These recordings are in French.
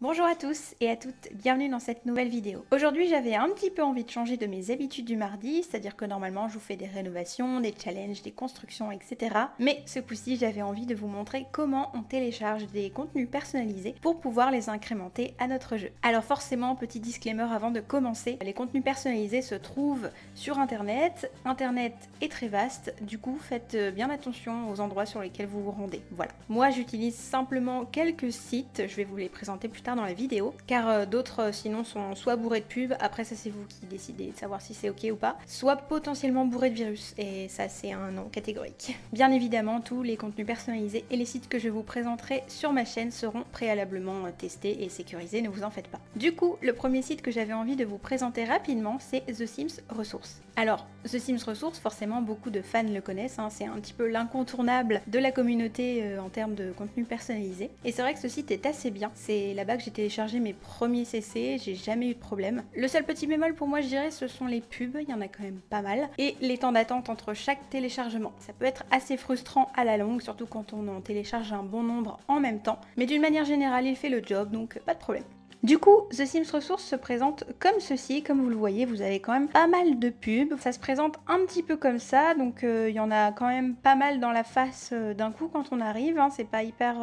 Bonjour à tous et à toutes, bienvenue dans cette nouvelle vidéo. Aujourd'hui j'avais un petit peu envie de changer de mes habitudes du mardi, c'est-à-dire que normalement je vous fais des rénovations, des challenges, des constructions, etc. Mais ce coup-ci j'avais envie de vous montrer comment on télécharge des contenus personnalisés pour pouvoir les incrémenter à notre jeu. Alors forcément, petit disclaimer avant de commencer, les contenus personnalisés se trouvent sur internet. Internet est très vaste, du coup faites bien attention aux endroits sur lesquels vous vous rendez. Voilà. Moi j'utilise simplement quelques sites, je vais vous les présenter plus tard dans la vidéo, car d'autres sinon sont soit bourrés de pubs, après ça c'est vous qui décidez de savoir si c'est ok ou pas, soit potentiellement bourrés de virus, et ça c'est un non catégorique. Bien évidemment, tous les contenus personnalisés et les sites que je vous présenterai sur ma chaîne seront préalablement testés et sécurisés, ne vous en faites pas. Du coup, le premier site que j'avais envie de vous présenter rapidement, c'est The Sims Resources. Alors, The Sims Resources, forcément beaucoup de fans le connaissent, hein, c'est un petit peu l'incontournable de la communauté en termes de contenu personnalisé. Et c'est vrai que ce site est assez bien, c'est là-bas que j'ai téléchargé mes premiers CC, j'ai jamais eu de problème. Le seul petit bémol pour moi je dirais ce sont les pubs, il y en a quand même pas mal, et les temps d'attente entre chaque téléchargement. Ça peut être assez frustrant à la longue, surtout quand on en télécharge un bon nombre en même temps, mais d'une manière générale il fait le job, donc pas de problème. Du coup, The Sims Resources se présente comme ceci, comme vous le voyez, vous avez quand même pas mal de pubs. Ça se présente un petit peu comme ça, donc il y en a quand même pas mal dans la face d'un coup quand on arrive, hein. C'est pas hyper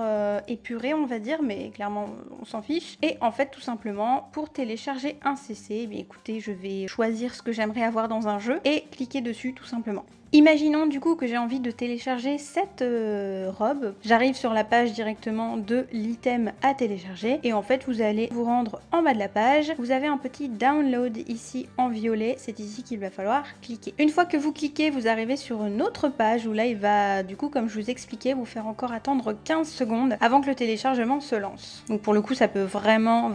épuré on va dire, mais clairement on s'en fiche. Et en fait tout simplement, pour télécharger un CC, eh bien, écoutez, je vais choisir ce que j'aimerais avoir dans un jeu et cliquer dessus tout simplement. Imaginons du coup que j'ai envie de télécharger cette robe. J'arrive sur la page directement de l'item à télécharger et en fait vous allez vous rendre en bas de la page. Vous avez un petit download ici en violet, c'est ici qu'il va falloir cliquer. Une fois que vous cliquez, vous arrivez sur une autre page où là il va du coup, comme je vous expliquais, vous faire encore attendre 15 secondes avant que le téléchargement se lance. Donc pour le coup ça peut vraiment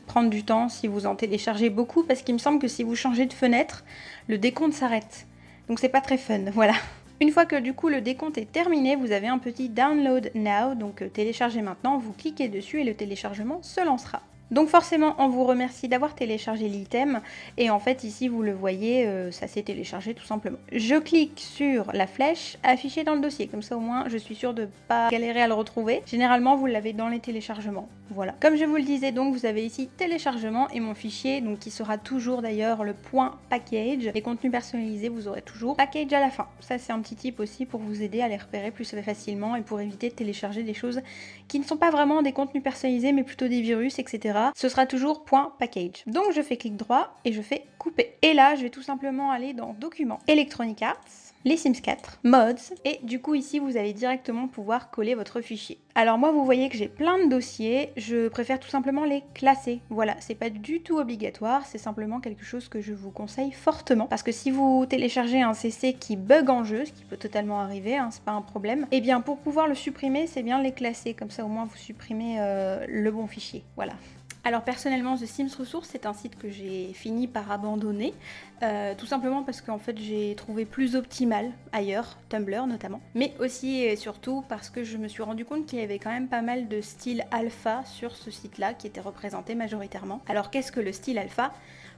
prendre du temps si vous en téléchargez beaucoup, parce qu'il me semble que si vous changez de fenêtre, le décompte s'arrête. Donc c'est pas très fun, voilà. Une fois que du coup le décompte est terminé, vous avez un petit download now, donc télécharger maintenant, vous cliquez dessus et le téléchargement se lancera. Donc forcément on vous remercie d'avoir téléchargé l'item et en fait ici vous le voyez, ça s'est téléchargé tout simplement. Je clique sur la flèche affichée dans le dossier, comme ça au moins je suis sûre de pas galérer à le retrouver. Généralement vous l'avez dans les téléchargements, voilà. Comme je vous le disais donc, vous avez ici téléchargement et mon fichier, donc qui sera toujours d'ailleurs le point package. Les contenus personnalisés, vous aurez toujours package à la fin. Ça c'est un petit tip aussi pour vous aider à les repérer plus facilement et pour éviter de télécharger des choses qui ne sont pas vraiment des contenus personnalisés mais plutôt des virus, etc. Ce sera toujours .package. Donc je fais clic droit et je fais couper. Et là je vais tout simplement aller dans documents, Electronic Arts, les Sims 4, mods, et du coup ici vous allez directement pouvoir coller votre fichier. Alors moi vous voyez que j'ai plein de dossiers, je préfère tout simplement les classer. Voilà, c'est pas du tout obligatoire, c'est simplement quelque chose que je vous conseille fortement, parce que si vous téléchargez un CC qui bug en jeu, ce qui peut totalement arriver, hein, c'est pas un problème, et bien pour pouvoir le supprimer, c'est bien de les classer, comme ça au moins vous supprimez le bon fichier, voilà. Alors personnellement, The Sims Resources, c'est un site que j'ai fini par abandonner, tout simplement parce qu'en fait j'ai trouvé plus optimal ailleurs, Tumblr notamment, mais aussi et surtout parce que je me suis rendu compte qu'il y avait quand même pas mal de styles alpha sur ce site-là qui étaient représentés majoritairement. Alors qu'est-ce que le style alpha ?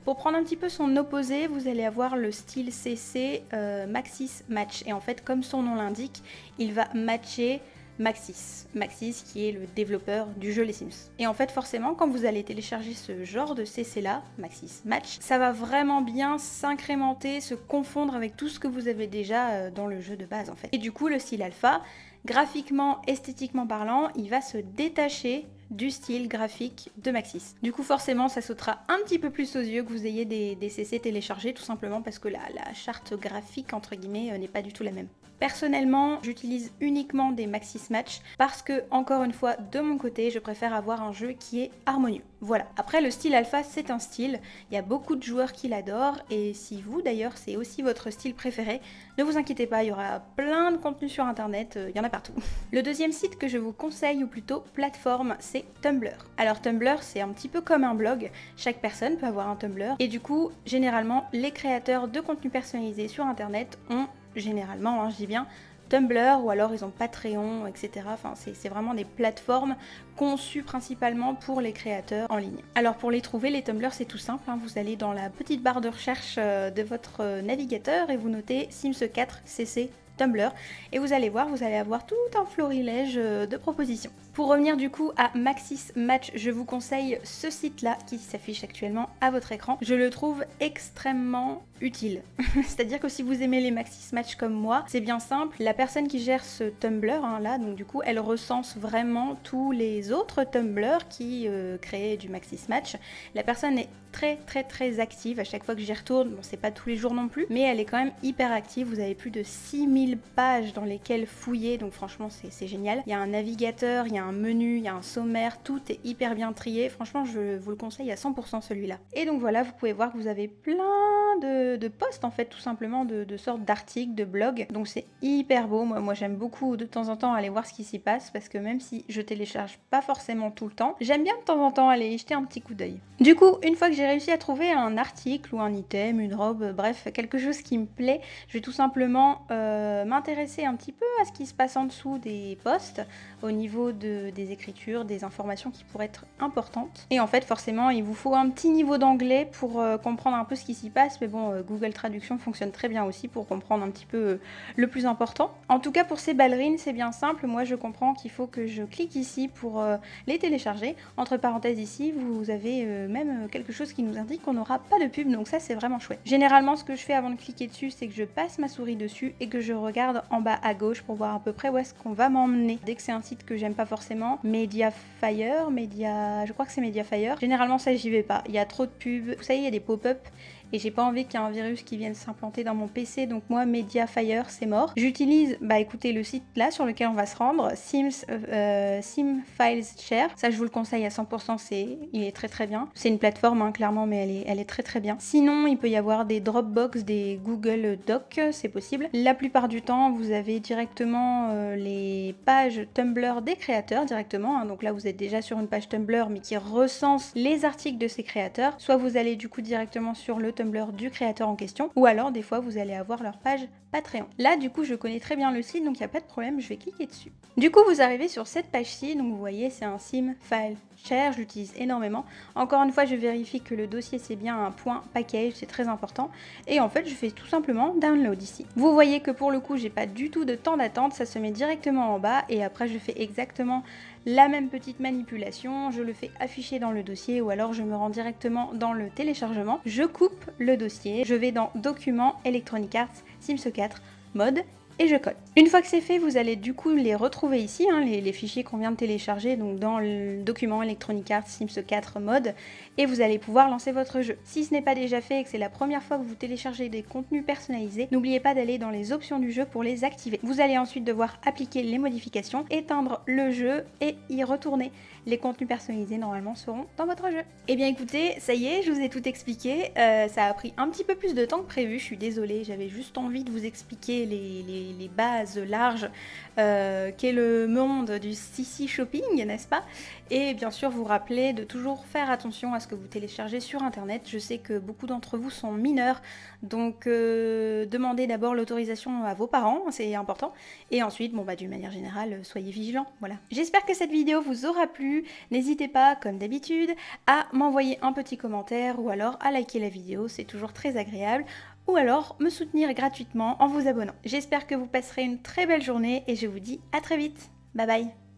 Pour prendre un petit peu son opposé, vous allez avoir le style CC Maxis Match, et en fait comme son nom l'indique, il va matcher Maxis qui est le développeur du jeu Les Sims. Et en fait forcément quand vous allez télécharger ce genre de CC là, Maxis Match, ça va vraiment bien s'incrémenter, se confondre avec tout ce que vous avez déjà dans le jeu de base en fait. Et du coup le style alpha, graphiquement, esthétiquement parlant, il va se détacher du style graphique de Maxis. Du coup forcément ça sautera un petit peu plus aux yeux que vous ayez des CC téléchargés, tout simplement parce que la charte graphique entre guillemets n'est pas du tout la même. Personnellement j'utilise uniquement des Maxis Match parce que encore une fois de mon côté je préfère avoir un jeu qui est harmonieux. Voilà. Après le style alpha c'est un style, il y a beaucoup de joueurs qui l'adorent et si vous d'ailleurs c'est aussi votre style préféré, ne vous inquiétez pas, il y aura plein de contenu sur internet, il y en a partout. Le deuxième site que je vous conseille, ou plutôt plateforme, c'est Tumblr. Alors Tumblr c'est un petit peu comme un blog, chaque personne peut avoir un Tumblr et du coup généralement les créateurs de contenu personnalisé sur internet ont généralement, hein, je dis bien, Tumblr ou alors ils ont Patreon, etc. Enfin, c'est vraiment des plateformes conçues principalement pour les créateurs en ligne. Alors pour les trouver, les Tumblr c'est tout simple, hein. Vous allez dans la petite barre de recherche de votre navigateur et vous notez Sims 4 CC Tumblr et vous allez voir, vous allez avoir tout un florilège de propositions. Pour revenir du coup à Maxis Match, je vous conseille ce site-là qui s'affiche actuellement à votre écran. Je le trouve extrêmement utile. C'est-à-dire que si vous aimez les Maxis Match comme moi, c'est bien simple. La personne qui gère ce Tumblr là, donc du coup, elle recense vraiment tous les autres Tumblr qui créent du Maxis Match. La personne est très active à chaque fois que j'y retourne. Bon, c'est pas tous les jours non plus, mais elle est quand même hyper active. Vous avez plus de 6000 pages dans lesquelles fouiller, donc franchement c'est génial. Il y a un navigateur, il y a un menu, il y a un sommaire, tout est hyper bien trié. Franchement, je vous le conseille à 100% celui-là. Et donc voilà, vous pouvez voir que vous avez plein de posts en fait, tout simplement, de sortes d'articles, de blogs. Donc c'est hyper beau. Moi j'aime beaucoup de temps en temps aller voir ce qui s'y passe, parce que même si je télécharge pas forcément tout le temps, j'aime bien de temps en temps aller y jeter un petit coup d'œil. Du coup, une fois que j'ai réussi à trouver un article ou un item, une robe, bref, quelque chose qui me plaît, je vais tout simplement m'intéresser un petit peu à ce qui se passe en dessous des posts, au niveau des écritures, des informations qui pourraient être importantes. Et en fait, forcément, il vous faut un petit niveau d'anglais pour comprendre un peu ce qui s'y passe, mais bon, Google Traduction fonctionne très bien aussi pour comprendre un petit peu le plus important. En tout cas, pour ces ballerines, c'est bien simple. Moi, je comprends qu'il faut que je clique ici pour les télécharger. Entre parenthèses, ici, vous avez même quelque chose qui nous indique qu'on n'aura pas de pub, donc ça, c'est vraiment chouette. Généralement, ce que je fais avant de cliquer dessus, c'est que je passe ma souris dessus et que je regarde en bas à gauche pour voir à peu près où est-ce qu'on va m'emmener. Dès que c'est un site que j'aime pas forcément, Mediafire, je crois que c'est Mediafire. Généralement, ça, j'y vais pas. Il y a trop de pubs. Vous savez, il y a des pop-up. Et j'ai pas envie qu'il y ait un virus qui vienne s'implanter dans mon PC, donc moi Mediafire c'est mort. J'utilise, écoutez, le site là sur lequel on va se rendre, Sim Files Share. Ça je vous le conseille à 100%, il est très bien. C'est une plateforme hein, clairement, mais elle est très bien. Sinon il peut y avoir des Dropbox, des Google Docs, c'est possible. La plupart du temps vous avez directement les pages Tumblr des créateurs directement, hein. Donc là vous êtes déjà sur une page Tumblr mais qui recense les articles de ces créateurs. Soit vous allez du coup directement sur le Tumblr du créateur en question, ou alors des fois vous allez avoir leur page Patreon. Là du coup je connais très bien le site, donc il n'y a pas de problème, je vais cliquer dessus. Du coup vous arrivez sur cette page-ci, donc vous voyez c'est un Sim File Share, je l'utilise énormément. Encore une fois je vérifie que le dossier c'est bien un .package, c'est très important, et en fait je fais tout simplement download ici. Vous voyez que pour le coup j'ai pas du tout de temps d'attente, ça se met directement en bas, et après je fais exactement la même petite manipulation, je le fais afficher dans le dossier, ou alors je me rends directement dans le téléchargement, je coupe le dossier, je vais dans Documents, Electronic Arts, Sims 4, Mode, et je colle. Une fois que c'est fait, vous allez du coup les retrouver ici, hein, les fichiers qu'on vient de télécharger, donc dans le document Electronic Arts Sims 4 mode, et vous allez pouvoir lancer votre jeu. Si ce n'est pas déjà fait et que c'est la première fois que vous téléchargez des contenus personnalisés, n'oubliez pas d'aller dans les options du jeu pour les activer. Vous allez ensuite devoir appliquer les modifications, éteindre le jeu et y retourner. Les contenus personnalisés normalement seront dans votre jeu. Et bien écoutez, ça y est, je vous ai tout expliqué. Ça a pris un petit peu plus de temps que prévu, je suis désolée, j'avais juste envie de vous expliquer les bases larges qu'est le monde du CC Shopping, n'est-ce pas? Et bien sûr vous rappeler de toujours faire attention à ce que vous téléchargez sur internet. Je sais que beaucoup d'entre vous sont mineurs, donc demandez d'abord l'autorisation à vos parents, c'est important, et ensuite, d'une manière générale, soyez vigilants, voilà. J'espère que cette vidéo vous aura plu, n'hésitez pas, comme d'habitude, à m'envoyer un petit commentaire ou alors à liker la vidéo, c'est toujours très agréable, ou alors me soutenir gratuitement en vous abonnant. J'espère que vous passerez une très belle journée et je vous dis à très vite. Bye bye.